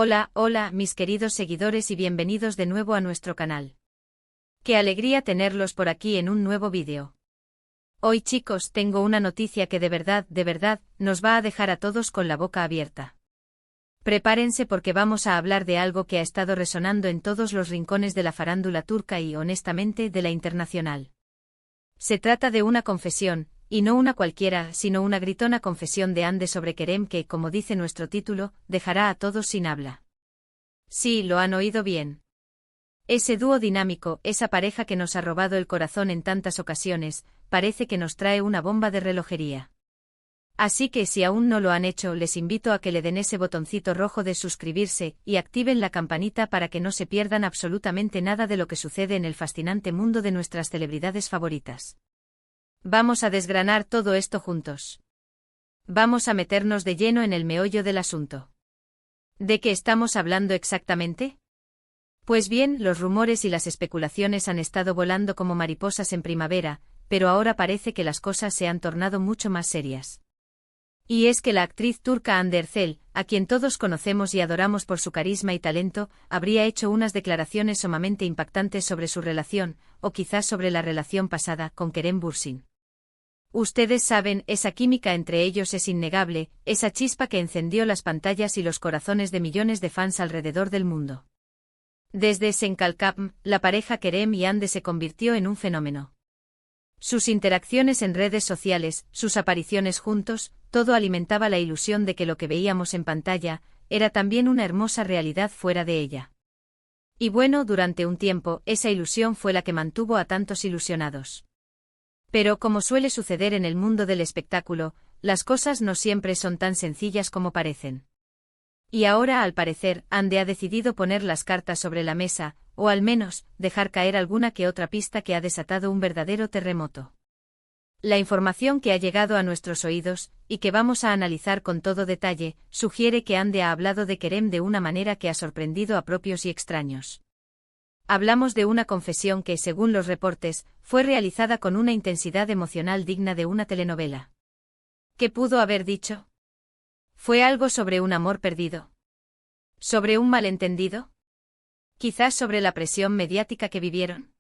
Hola, hola, mis queridos seguidores y bienvenidos de nuevo a nuestro canal. Qué alegría tenerlos por aquí en un nuevo vídeo. Hoy chicos tengo una noticia que de verdad, nos va a dejar a todos con la boca abierta. Prepárense porque vamos a hablar de algo que ha estado resonando en todos los rincones de la farándula turca y, honestamente, de la internacional. Se trata de una confesión, y no una cualquiera, sino una gritona confesión de Hande sobre Kerem que, como dice nuestro título, dejará a todos sin habla. Sí, lo han oído bien. Ese dúo dinámico, esa pareja que nos ha robado el corazón en tantas ocasiones, parece que nos trae una bomba de relojería. Así que si aún no lo han hecho, les invito a que le den ese botoncito rojo de suscribirse y activen la campanita para que no se pierdan absolutamente nada de lo que sucede en el fascinante mundo de nuestras celebridades favoritas. Vamos a desgranar todo esto juntos. Vamos a meternos de lleno en el meollo del asunto. ¿De qué estamos hablando exactamente? Pues bien, los rumores y las especulaciones han estado volando como mariposas en primavera, pero ahora parece que las cosas se han tornado mucho más serias. Y es que la actriz turca Hande Erçel, a quien todos conocemos y adoramos por su carisma y talento, habría hecho unas declaraciones sumamente impactantes sobre su relación, o quizás sobre la relación pasada, con Kerem Bürsin. Ustedes saben, esa química entre ellos es innegable, esa chispa que encendió las pantallas y los corazones de millones de fans alrededor del mundo. Desde Senkalkapm, la pareja Kerem y Hande se convirtió en un fenómeno. Sus interacciones en redes sociales, sus apariciones juntos, todo alimentaba la ilusión de que lo que veíamos en pantalla era también una hermosa realidad fuera de ella. Y bueno, durante un tiempo, esa ilusión fue la que mantuvo a tantos ilusionados. Pero como suele suceder en el mundo del espectáculo, las cosas no siempre son tan sencillas como parecen. Y ahora, al parecer, Hande ha decidido poner las cartas sobre la mesa, o al menos, dejar caer alguna que otra pista que ha desatado un verdadero terremoto. La información que ha llegado a nuestros oídos, y que vamos a analizar con todo detalle, sugiere que Hande ha hablado de Kerem de una manera que ha sorprendido a propios y extraños. Hablamos de una confesión que, según los reportes, fue realizada con una intensidad emocional digna de una telenovela. ¿Qué pudo haber dicho? ¿Fue algo sobre un amor perdido? ¿Sobre un malentendido? ¿Quizás sobre la presión mediática que vivieron?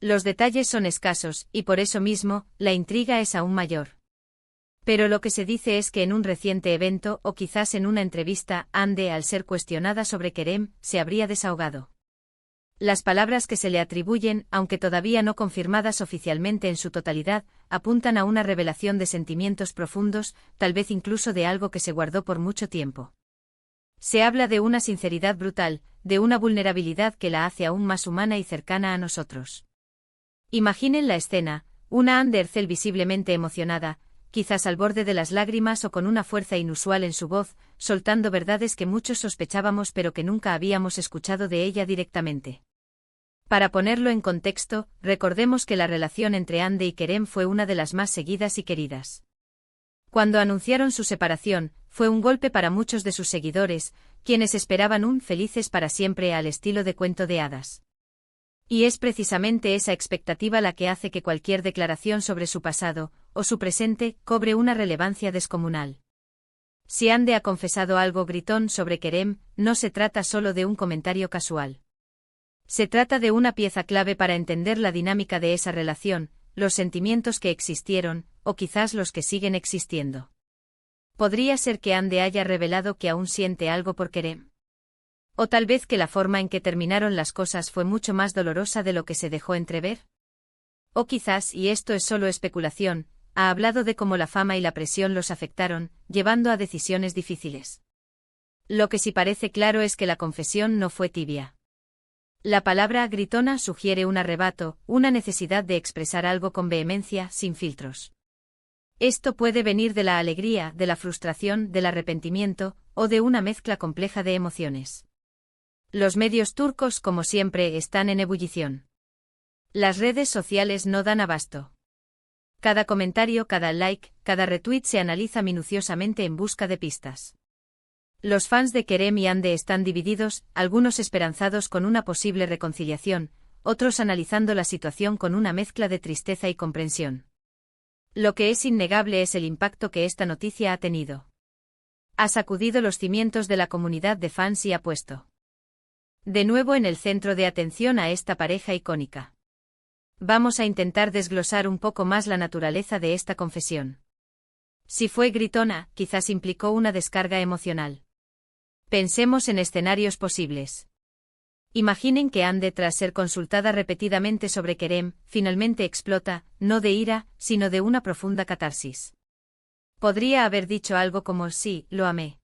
Los detalles son escasos, y por eso mismo, la intriga es aún mayor. Pero lo que se dice es que en un reciente evento, o quizás en una entrevista, Hande, al ser cuestionada sobre Kerem, se habría desahogado. Las palabras que se le atribuyen, aunque todavía no confirmadas oficialmente en su totalidad, apuntan a una revelación de sentimientos profundos, tal vez incluso de algo que se guardó por mucho tiempo. Se habla de una sinceridad brutal, de una vulnerabilidad que la hace aún más humana y cercana a nosotros. Imaginen la escena, una Hande Erçel visiblemente emocionada, quizás al borde de las lágrimas o con una fuerza inusual en su voz, soltando verdades que muchos sospechábamos pero que nunca habíamos escuchado de ella directamente. Para ponerlo en contexto, recordemos que la relación entre Hande y Kerem fue una de las más seguidas y queridas. Cuando anunciaron su separación, fue un golpe para muchos de sus seguidores, quienes esperaban un felices para siempre al estilo de cuento de hadas. Y es precisamente esa expectativa la que hace que cualquier declaración sobre su pasado, o su presente, cobre una relevancia descomunal. Si Hande ha confesado algo gritón sobre Kerem, no se trata solo de un comentario casual. Se trata de una pieza clave para entender la dinámica de esa relación, los sentimientos que existieron, o quizás los que siguen existiendo. ¿Podría ser que Hande haya revelado que aún siente algo por Kerem? ¿O tal vez que la forma en que terminaron las cosas fue mucho más dolorosa de lo que se dejó entrever? O quizás, y esto es solo especulación, ha hablado de cómo la fama y la presión los afectaron, llevando a decisiones difíciles. Lo que sí parece claro es que la confesión no fue tibia. La palabra gritona sugiere un arrebato, una necesidad de expresar algo con vehemencia, sin filtros. Esto puede venir de la alegría, de la frustración, del arrepentimiento, o de una mezcla compleja de emociones. Los medios turcos, como siempre, están en ebullición. Las redes sociales no dan abasto. Cada comentario, cada like, cada retweet se analiza minuciosamente en busca de pistas. Los fans de Kerem y Hande están divididos, algunos esperanzados con una posible reconciliación, otros analizando la situación con una mezcla de tristeza y comprensión. Lo que es innegable es el impacto que esta noticia ha tenido. Ha sacudido los cimientos de la comunidad de fans y ha puesto de nuevo en el centro de atención a esta pareja icónica. Vamos a intentar desglosar un poco más la naturaleza de esta confesión. Si fue gritona, quizás implicó una descarga emocional. Pensemos en escenarios posibles. Imaginen que Ande, tras ser consultada repetidamente sobre Kerem, finalmente explota, no de ira, sino de una profunda catarsis. Podría haber dicho algo como: sí, lo amé.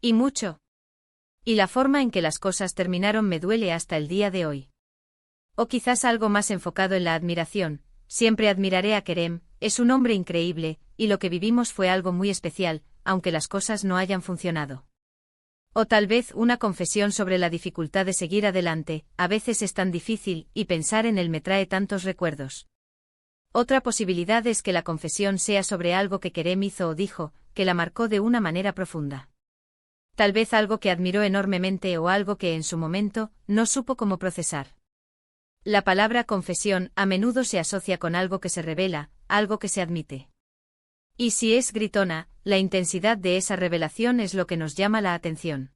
Y mucho. Y la forma en que las cosas terminaron me duele hasta el día de hoy. O quizás algo más enfocado en la admiración: siempre admiraré a Kerem, es un hombre increíble, y lo que vivimos fue algo muy especial, aunque las cosas no hayan funcionado. O tal vez una confesión sobre la dificultad de seguir adelante: a veces es tan difícil, y pensar en él me trae tantos recuerdos. Otra posibilidad es que la confesión sea sobre algo que Kerem hizo o dijo, que la marcó de una manera profunda. Tal vez algo que admiró enormemente o algo que en su momento no supo cómo procesar. La palabra confesión a menudo se asocia con algo que se revela, algo que se admite. Y si es gritona, la intensidad de esa revelación es lo que nos llama la atención.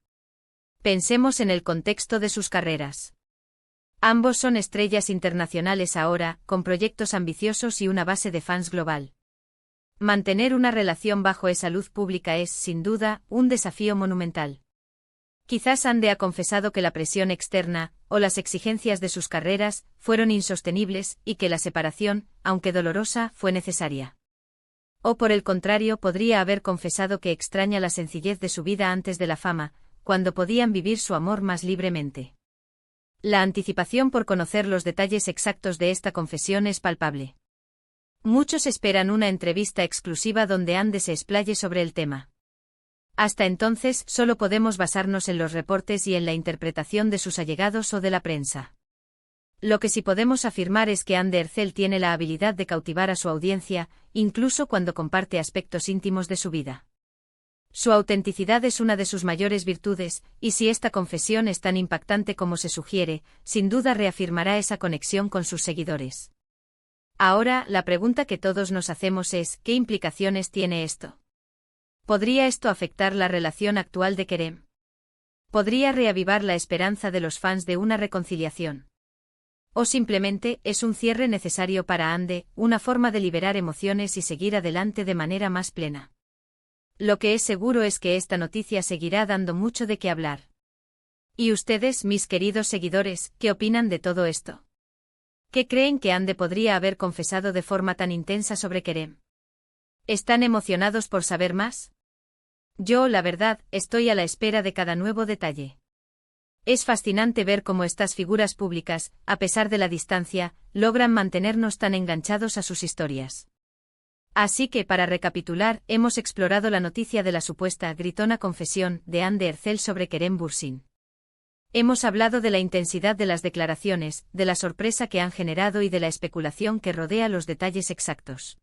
Pensemos en el contexto de sus carreras. Ambos son estrellas internacionales ahora, con proyectos ambiciosos y una base de fans global. Mantener una relación bajo esa luz pública es, sin duda, un desafío monumental. Quizás Ande ha confesado que la presión externa, o las exigencias de sus carreras, fueron insostenibles, y que la separación, aunque dolorosa, fue necesaria. O por el contrario, podría haber confesado que extraña la sencillez de su vida antes de la fama, cuando podían vivir su amor más libremente. La anticipación por conocer los detalles exactos de esta confesión es palpable. Muchos esperan una entrevista exclusiva donde Ande se explaye sobre el tema. Hasta entonces, solo podemos basarnos en los reportes y en la interpretación de sus allegados o de la prensa. Lo que sí podemos afirmar es que Ande Ercel tiene la habilidad de cautivar a su audiencia, incluso cuando comparte aspectos íntimos de su vida. Su autenticidad es una de sus mayores virtudes, y si esta confesión es tan impactante como se sugiere, sin duda reafirmará esa conexión con sus seguidores. Ahora, la pregunta que todos nos hacemos es: ¿qué implicaciones tiene esto? ¿Podría esto afectar la relación actual de Kerem? ¿Podría reavivar la esperanza de los fans de una reconciliación? ¿O simplemente es un cierre necesario para Ande, una forma de liberar emociones y seguir adelante de manera más plena? Lo que es seguro es que esta noticia seguirá dando mucho de qué hablar. ¿Y ustedes, mis queridos seguidores, qué opinan de todo esto? ¿Qué creen que Ande podría haber confesado de forma tan intensa sobre Kerem? ¿Están emocionados por saber más? Yo, la verdad, estoy a la espera de cada nuevo detalle. Es fascinante ver cómo estas figuras públicas, a pesar de la distancia, logran mantenernos tan enganchados a sus historias. Así que, para recapitular, hemos explorado la noticia de la supuesta gritona confesión de Ande Ercel sobre Kerem Bürsin. Hemos hablado de la intensidad de las declaraciones, de la sorpresa que han generado y de la especulación que rodea los detalles exactos.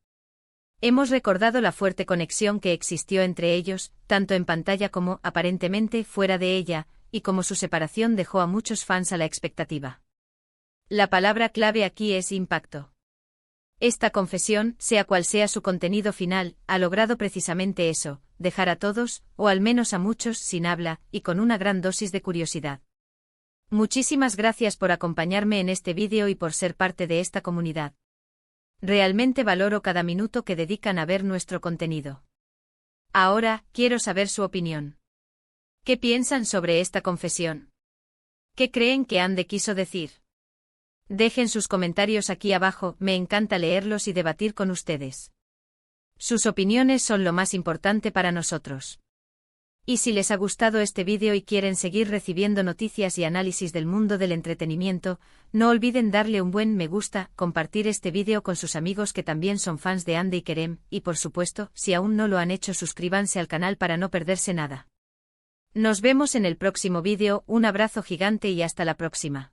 Hemos recordado la fuerte conexión que existió entre ellos, tanto en pantalla como, aparentemente, fuera de ella, y cómo su separación dejó a muchos fans a la expectativa. La palabra clave aquí es impacto. Esta confesión, sea cual sea su contenido final, ha logrado precisamente eso: dejar a todos, o al menos a muchos, sin habla, y con una gran dosis de curiosidad. Muchísimas gracias por acompañarme en este vídeo y por ser parte de esta comunidad. Realmente valoro cada minuto que dedican a ver nuestro contenido. Ahora, quiero saber su opinión. ¿Qué piensan sobre esta confesión? ¿Qué creen que Ande quiso decir? Dejen sus comentarios aquí abajo, me encanta leerlos y debatir con ustedes. Sus opiniones son lo más importante para nosotros. Y si les ha gustado este vídeo y quieren seguir recibiendo noticias y análisis del mundo del entretenimiento, no olviden darle un buen me gusta, compartir este vídeo con sus amigos que también son fans de Ande y Kerem, y por supuesto, si aún no lo han hecho, suscríbanse al canal para no perderse nada. Nos vemos en el próximo vídeo, un abrazo gigante y hasta la próxima.